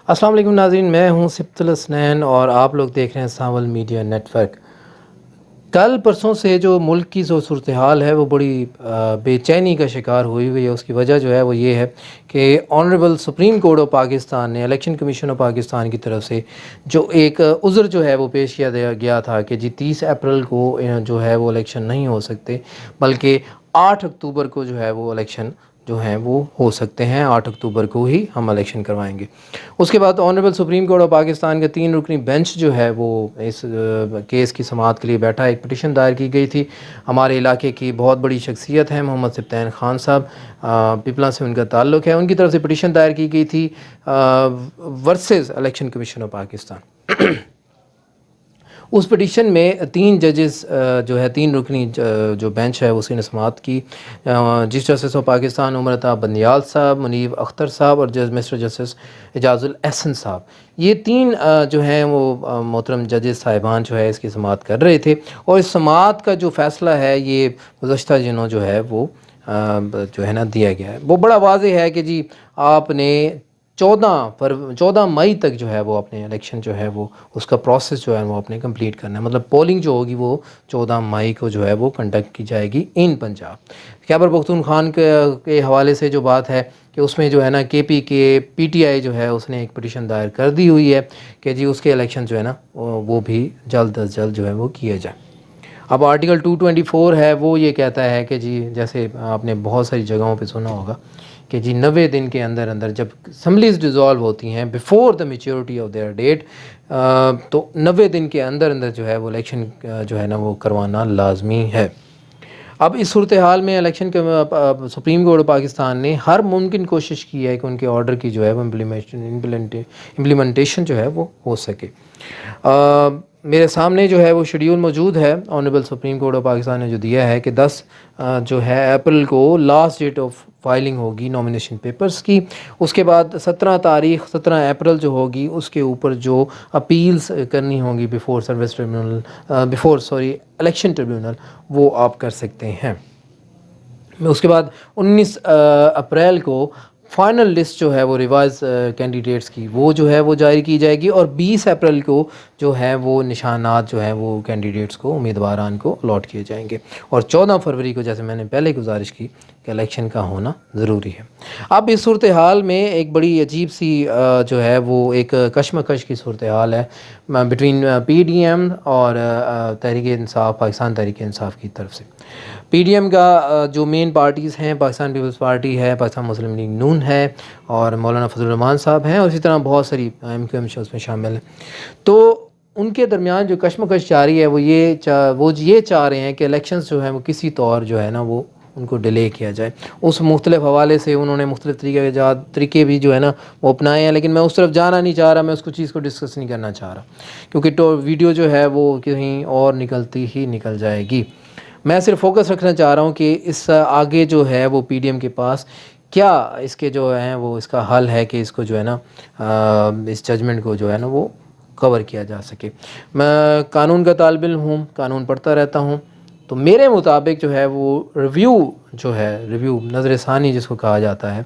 السلام علیکم ناظرین، میں ہوں سبت الحسنین اور آپ لوگ دیکھ رہے ہیں ساول میڈیا نیٹ ورک۔ کل پرسوں سے جو ملک کی جو صورتحال ہے وہ بڑی بے چینی کا شکار ہوئی ہے۔ اس کی وجہ جو ہے وہ یہ ہے کہ honourable supreme court of Pakistan نے الیکشن کمیشن آف پاکستان کی طرف سے جو ایک عذر جو ہے وہ پیش کیا گیا تھا کہ 30 اپریل کو جو ہے وہ الیکشن نہیں ہو سکتے، بلکہ 8 اکتوبر کو جو ہے وہ الیکشن جو ہیں وہ ہو سکتے ہیں، 8 اکتوبر کو ہی ہم الیکشن کروائیں گے۔ اس کے بعد honourable supreme court of Pakistan کا 3 رکنی بینچ جو ہے وہ اس کیس کی سماعت کے لیے بیٹھا۔ ایک پٹیشن دائر کی گئی تھی، ہمارے علاقے کی بہت بڑی شخصیت ہے محمد سبطین خان صاحب، پیپلا سے ان کا تعلق ہے، ان کی طرف سے پٹیشن دائر کی گئی تھی versus Election Commission of Pakistan. اس پٹیشن میں 3 ججز جو ہے 3 رکنی جو بینچ ہے اسی نے سماعت کی۔ Chief justice of Pakistan Umar Ata Bandial صاحب، منیب اختر صاحب اور مسٹر جسٹس اعجاز الاحسن صاحب، یہ 3 جو ہیں وہ محترم ججز صاحبان جو ہے اس کی سماعت کر رہے تھے، اور اس سماعت کا جو فیصلہ ہے یہ گزشتہ دنوں جو ہے وہ جو ہے نا دیا گیا ہے۔ وہ بڑا واضح ہے کہ جی آپ نے 14 مئی تک جو ہے وہ اپنے الیکشن جو ہے وہ اس کا پروسیس جو ہے وہ اپنے کمپلیٹ کرنا ہے، مطلب پولنگ جو ہوگی وہ 14 مئی کو جو ہے وہ کنڈکٹ کی جائے گی ان پنجاب۔ خیبر پختونخوا کے حوالے سے جو بات ہے کہ اس میں جو ہے نا پی ٹی آئی جو ہے اس نے ایک پٹیشن دائر کر دی ہوئی ہے کہ جی اس کے الیکشن جو ہے نا وہ بھی جلد از جلد جو ہے وہ کیے جائیں۔ اب آرٹیکل 224 ہے وہ یہ کہتا ہے کہ جی جیسے آپ نے بہت ساری جگہوں پہ سنا ہوگا کہ جی 90 دن کے اندر جب اسمبلیز ڈیزالو ہوتی ہیں before the maturity of their date, تو 90 دن کے اندر جو ہے وہ الیکشن جو ہے نا وہ کروانا لازمی ہے۔ اب اس صورتحال میں الیکشن کے سپریم کورٹ آف پاکستان نے ہر ممکن کوشش کی ہے کہ ان کے آرڈر کی جو ہے وہ امپلیمنٹیشن جو ہے وہ ہو سکے۔ میرے سامنے جو ہے وہ شیڈیول موجود ہے، honourable supreme court of Pakistan نے جو دیا ہے کہ 10 جو ہے اپریل کو لاسٹ ڈیٹ آف فائلنگ ہوگی نامینیشن پیپرز کی۔ اس کے بعد 17 اپریل جو ہوگی اس کے اوپر جو اپیلز کرنی ہوگی الیکشن ٹریبیونل وہ آپ کر سکتے ہیں۔ اس کے بعد 19 اپریل کو فائنل لسٹ جو ہے وہ ریوائز کینڈیڈیٹس کی وہ جو ہے وہ جاری کی جائے گی، اور 20 اپریل کو جو ہے وہ نشانات جو ہیں وہ کینڈیڈیٹس کو امیدواران کو الاٹ کیے جائیں گے، اور 14 فروری کو جیسے میں نے پہلے گزارش کی کہ الیکشن کا ہونا ضروری ہے۔ اب اس صورتحال میں ایک بڑی عجیب سی جو ہے وہ ایک کشمکش کی صورتحال ہے بٹوین پی ڈی ایم اور تحریک انصاف، پاکستان تحریک انصاف کی طرف سے۔ پی ڈی ایم کا جو مین پارٹیز ہیں پاکستان پیپلز پارٹی ہے، پاکستان مسلم لیگ نون ہے، اور مولانا فضل الرحمان صاحب ہیں، اور اسی طرح بہت ساری ایم کیو ایم اس میں شامل ہیں۔ تو ان کے درمیان جو کشمکش جاری ہے وہ یہ چاہ رہے ہیں کہ الیکشنز جو ہیں وہ کسی طور جو ہے نا وہ ان کو ڈیلے کیا جائے۔ اس مختلف حوالے سے انہوں نے مختلف طریقے بھی جو ہے نا وہ اپنائے ہیں، لیکن میں اس طرف جانا نہیں چاہ رہا، میں اس چیز کو ڈسکس نہیں کرنا چاہ رہا، کیونکہ ویڈیو جو ہے وہ کہیں اور نکل جائے گی۔ میں صرف فوکس رکھنا چاہ رہا ہوں کہ اس آگے جو ہے وہ پی ڈی ایم کے پاس کیا اس کے جو ہیں وہ اس کا حل ہے کہ اس کو جو ہے نا اس ججمنٹ کو جو ہے نا وہ کور کیا جا سکے۔ میں قانون کا طالب علم ہوں، قانون پڑھتا رہتا ہوں، تو میرے مطابق جو ہے وہ ریویو نظر ثانی جس کو کہا جاتا ہے،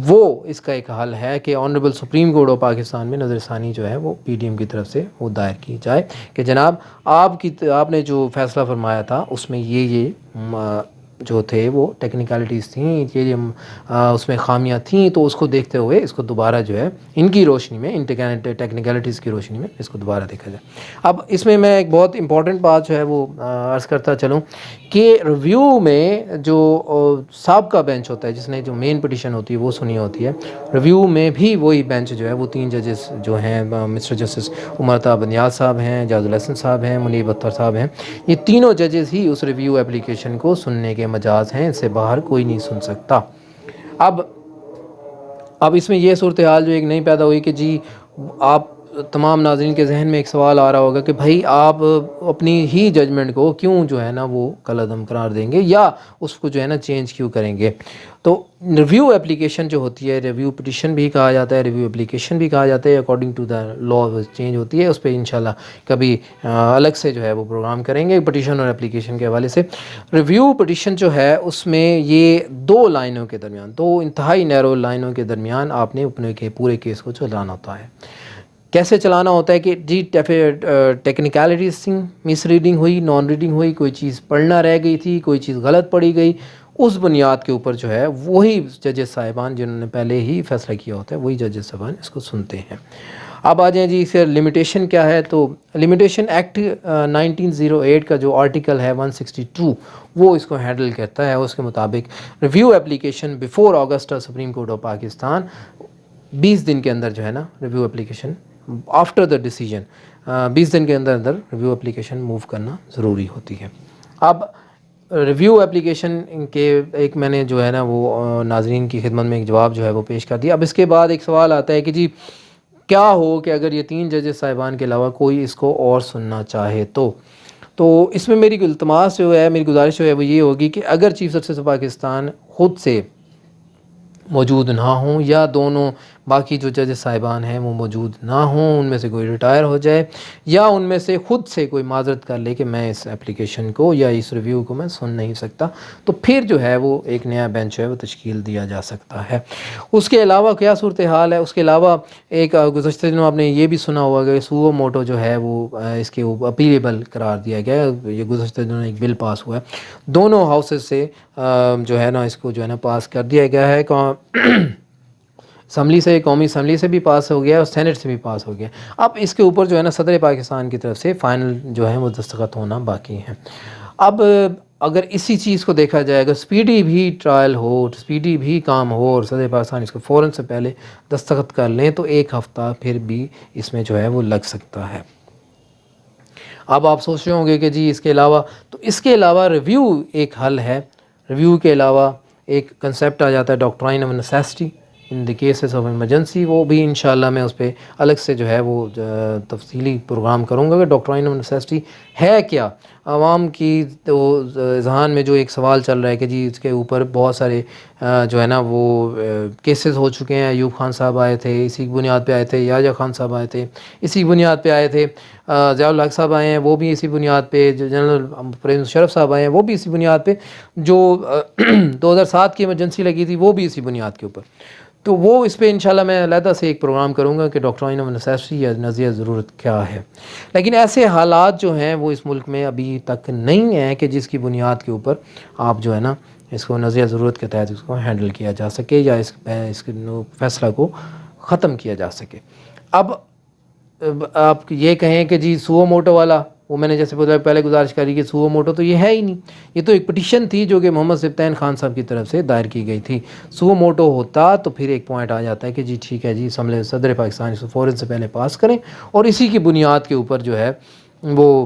وہ اس کا ایک حل ہے کہ honourable supreme court of Pakistan میں نظر ثانی جو ہے وہ پی ڈی ایم کی طرف سے وہ دائر کی جائے کہ جناب آپ نے جو فیصلہ فرمایا تھا اس میں یہ جو تھے وہ ٹیکنیکلٹیز تھیں، یہ اس میں خامیاں تھیں، تو اس کو دیکھتے ہوئے اس کو دوبارہ جو ہے ان کی روشنی میں، ان ٹیکنیکلٹیز کی روشنی میں اس کو دوبارہ دیکھا جائے۔ اب اس میں ایک بہت امپورٹنٹ بات جو ہے وہ عرض کرتا چلوں کہ ریویو میں جو سابقہ بینچ ہوتا ہے جس نے جو مین پٹیشن ہوتی ہے وہ سنی ہوتی ہے، ریویو میں بھی وہی بینچ جو ہے وہ 3 ججز جو ہیں مسٹر جسٹس عمر عطا بندیال صاحب ہیں، اعجاز الاحسن صاحب ہیں، منیب اختر صاحب ہیں، یہ تینوں ججز ہی اس ریویو اپلیکیشن کو سننے کے مجاز ہیں، اس سے باہر کوئی نہیں سن سکتا۔ اب اس میں یہ صورتحال جو ایک نئی پیدا ہوئی کہ جی آپ تمام ناظرین کے ذہن میں ایک سوال آ رہا ہوگا کہ بھائی آپ اپنی ہی ججمنٹ کو کیوں جو ہے نا وہ کالعدم قرار دیں گے یا اس کو جو ہے نا چینج کیوں کریں گے. تو ریویو اپلیکیشن جو ہوتی ہے، ریویو پٹیشن بھی کہا جاتا ہے، ریویو اپلیکیشن بھی کہا جاتا ہے، according to the law change ہوتی ہے. اس پہ انشاءاللہ کبھی الگ سے جو ہے وہ پروگرام کریں گے پٹیشن اور اپلیکیشن کے حوالے سے. ریویو پٹیشن جو ہے اس میں یہ 2 لائنوں کے درمیان، 2 انتہائی نیرو لائنوں کے درمیان آپ نے اپنے کے پورے کیس کو چلانا ہوتا ہے. کیسے چلانا ہوتا ہے کہ جی ٹیکنیکلٹیز تھیں، مس ریڈنگ ہوئی، نان ریڈنگ ہوئی، کوئی چیز پڑھنا رہ گئی تھی، کوئی چیز غلط پڑھی گئی، اس بنیاد کے اوپر جو ہے وہی ججز صاحبان جنہوں نے پہلے ہی فیصلہ کیا ہوتا ہے وہی ججز صاحبان اس کو سنتے ہیں. اب آ جائیں جی پھر لمیٹیشن کیا ہے. تو لمیٹیشن ایکٹ 1908 کا جو آرٹیکل ہے 162 وہ اس کو ہینڈل کرتا ہے. اس کے مطابق ریویو اپلیکیشن بیفور اگسٹا سپریم کورٹ آف پاکستان 20 دن کے اندر جو ہے نا review application after the decision 20 دن کے اندر ریویو اپلیکیشن موو کرنا ضروری ہوتی ہے. اب ریویو اپلیکیشن کے ایک میں نے جو ہے نا وہ ناظرین کی خدمت میں ایک جواب جو ہے وہ پیش کر دیا. اب اس کے بعد ایک سوال آتا ہے کہ جی کیا ہو کہ اگر یہ 3 ججز صاحبان کے علاوہ کوئی اس کو اور سننا چاہے تو اس میں میری التماس جو ہے، میری گزارش جو ہے وہ یہ ہوگی کہ اگر چیف جسٹس آف پاکستان خود سے موجود نہ ہوں یا دونوں باقی جو ججز صاحبان ہیں وہ موجود نہ ہوں، ان میں سے کوئی ریٹائر ہو جائے یا ان میں سے خود سے کوئی معذرت کر لے کہ میں اس اپلیکیشن کو یا اس ریویو کو میں سن نہیں سکتا، تو پھر جو ہے وہ ایک نیا بینچ ہے وہ تشکیل دیا جا سکتا ہے. اس کے علاوہ کیا صورتحال ہے؟ اس کے علاوہ ایک گزشتہ دنوں آپ نے یہ بھی سنا ہوگا کہ سوو موٹو جو ہے وہ اس کے اپیلیبل قرار دیا گیا ہے. یہ گزشتہ دنوں ایک بل پاس ہوا ہے، دونوں ہاؤسز سے جو ہے نا اس کو جو ہے نا پاس کر دیا گیا ہے. اسمبلی سے، قومی اسمبلی سے بھی پاس ہو گیا اور سینٹ سے بھی پاس ہو گیا. اب اس کے اوپر جو ہے نا صدر پاکستان کی طرف سے فائنل جو ہے وہ دستخط ہونا باقی ہیں. اب اگر اسی چیز کو دیکھا جائے، اگر سپیڈی بھی ٹرائل ہو، سپیڈی بھی کام ہو اور صدر پاکستان اس کو فوراً سے پہلے دستخط کر لیں تو 1 ہفتہ پھر بھی اس میں جو ہے وہ لگ سکتا ہے. اب آپ سوچ رہے ہوں گے کہ جی اس کے علاوہ ریویو ایک حل ہے. ریویو کے علاوہ ایک کنسیپٹ آ جاتا ہے doctrine of necessity in the cases of emergency. وہ بھی انشاءاللہ میں اس پہ الگ سے جو ہے وہ تفصیلی پروگرام کروں گا کہ ڈاکٹرائن آف نیسیسٹی ہے کیا. عوام کی تو ذہان میں جو ایک سوال چل رہا ہے کہ جی اس کے اوپر بہت سارے جو ہے نا وہ کیسز ہو چکے ہیں. ایوب خان صاحب آئے تھے اسی بنیاد پہ آئے تھے، یحییٰ خان صاحب آئے تھے اسی بنیاد پہ آئے تھے، ضیاء الحق صاحب آئے ہیں وہ بھی اسی بنیاد پہ، جنرل پرویز مشرف صاحب آئے ہیں وہ بھی اسی بنیاد پہ، جو 2007 کی ایمرجنسی لگی تھی وہ بھی اسی بنیاد کے اوپر. تو وہ اس پہ انشاءاللہ میں علیحدہ سے ایک پروگرام کروں گا کہ ڈاکٹرائن آف نیسیسٹی یا نظریہ ضرورت کیا ہے. لیکن ایسے حالات جو ہیں وہ اس ملک میں ابھی تک نہیں ہیں کہ جس کی بنیاد کے اوپر آپ جو ہے نا اس کو نظریہ ضرورت کے تحت اس کو ہینڈل کیا جا سکے یا اس فیصلہ کو ختم کیا جا سکے. اب آپ یہ کہیں کہ جی سوو موٹو والا، وہ میں نے جیسے پہلے گزارش کری کہ سوو موٹو تو یہ ہے ہی نہیں، یہ تو ایک پٹیشن تھی جو کہ محمد سبطین خان صاحب کی طرف سے دائر کی گئی تھی. سوو موٹو ہوتا تو پھر ایک پوائنٹ آ جاتا ہے کہ جی ٹھیک ہے جی اسمبلی صدر پاکستان اس کو فوراً سے پہلے پاس کریں اور اسی کی بنیاد کے اوپر جو ہے وہ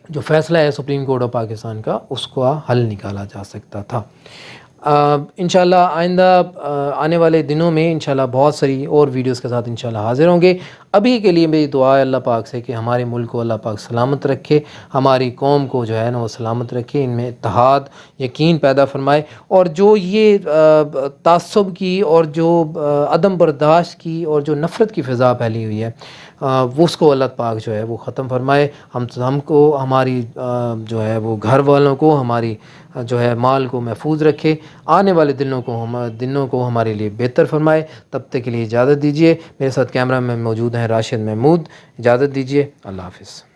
جو فیصلہ ہے سپریم کورٹ آف پاکستان کا اس کا حل نکالا جا سکتا تھا. انشاءاللہ آئندہ آنے والے دنوں میں انشاءاللہ بہت ساری اور ویڈیوز کے ساتھ انشاءاللہ حاضر ہوں گے. ابھی کے لیے میری دعا ہے اللہ پاک سے کہ ہمارے ملک کو اللہ پاک سلامت رکھے، ہماری قوم کو جو ہے نا وہ سلامت رکھے، ان میں اتحاد یقین پیدا فرمائے، اور جو یہ تعصب کی اور جو عدم برداشت کی اور جو نفرت کی فضا پھیلی ہوئی ہے وہ اس کو اللہ پاک جو ہے وہ ختم فرمائے. ہم کو، ہماری جو ہے وہ گھر والوں کو، ہماری جو ہے مال کو محفوظ رکھے، آنے والے دنوں کو ہمارے لیے بہتر فرمائے. تب تک کے لیے اجازت دیجیے. میرے ساتھ کیمرہ میں موجود ہیں راشد محمود. اجازت دیجیے. اللہ حافظ.